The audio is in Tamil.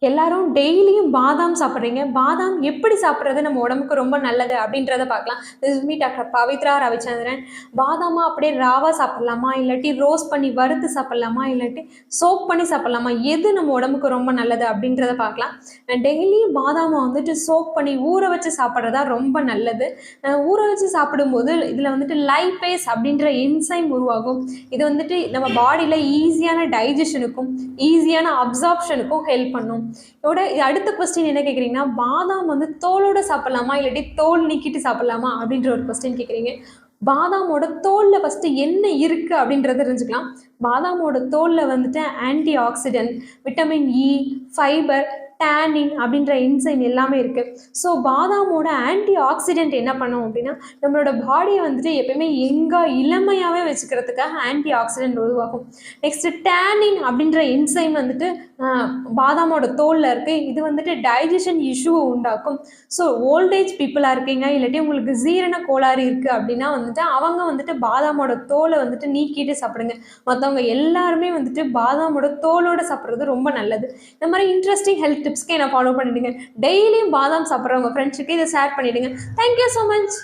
எல்லாரும் டெய்லியும் பாதாம் சாப்பிட்றீங்க. பாதாம் எப்படி சாப்பிட்றது நம்ம உடம்புக்கு ரொம்ப நல்லது அப்படின்றத பார்க்கலாம். This is me doctor Pavithra Ravichandran. பாதாமா அப்படியே ராவா சாப்பிடலாமா? இல்லாட்டி ரோஸ்ட் பண்ணி வறுத்து சாப்பிடலாமா? இல்லாட்டி சோக் பண்ணி சாப்பிடலாமா? எது நம்ம உடம்புக்கு ரொம்ப நல்லது அப்படின்றத பார்க்கலாம். டெய்லியும் பாதாமை வந்துட்டு சோக் பண்ணி ஊற வச்சு சாப்பிட்றது தான் ரொம்ப நல்லது. ஊற வச்சு சாப்பிடும்போது இதில் வந்துட்டு லைபேஸ் அப்படின்ற என்சைம் உருவாகும். இது வந்துட்டு நம்ம பாடியில் ஈஸியான டைஜஷனுக்கும் ஈஸியான அப்சார்ப்ஷனுக்கும் ஹெல்ப் பண்ணும். இதோட அடுத்த கொஸ்டின் என்ன கேட்குறீங்கன்னா, பாதாம் வந்து தோலோட சாப்பிடலாமா? இல்லாட்டி தோல் நீக்கிட்டு சாப்பிடலாமா? அப்படின்ற ஒரு கொஸ்டின் கேட்குறீங்க. பாதாமோட தோல்ல ஃபர்ஸ்ட் என்ன இருக்கு அப்படின்றத தெரிஞ்சுக்கலாம். பாதாமோட தோல்ல வந்துட்டு anti accident, vitamin E, fibre, tannin அப்படின்ற என்சைம் எல்லாமே இருக்கு. ஸோ பாதாமோட ஆன்டி ஆக்சிடென்ட் என்ன பண்ணும் அப்படின்னா, நம்மளோட பாடியை வந்துட்டு எப்பயுமே இளமையாகவே வச்சுக்கிறதுக்காக ஆன்டி ஆக்சிடென்ட் உருவாகும். நெக்ஸ்ட் டேனின் அப்படின்ற என்சைம் வந்துட்டு பாதாமோட தோலில் இருக்குது. இது வந்துட்டு டைஜஷன் இஷ்யூவை உண்டாக்கும். ஸோ ஓல்டேஜ் பீப்புளாக இருக்கீங்க, இல்லாட்டி உங்களுக்கு ஜீரண கோளாறு இருக்குது அப்படின்னா வந்துட்டு அவங்க வந்துட்டு பாதாமோட தோலை வந்துட்டு நீக்கிட்டு சாப்பிடுங்க. மற்றவங்க எல்லாருமே வந்துட்டு பாதாமோட தோலோட சாப்பிட்றது ரொம்ப நல்லது. இந்த மாதிரி இன்ட்ரெஸ்டிங் ஹெல்த் டிப்ஸ்க்கு என்ன ஃபாலோ பண்ணிடுங்க. டெய்லியும் பாதாம் சாப்பிட்றவங்க ஃப்ரெண்ட்ஸுக்கு இதை ஷேர் பண்ணிவிடுங்க. Thank you so much.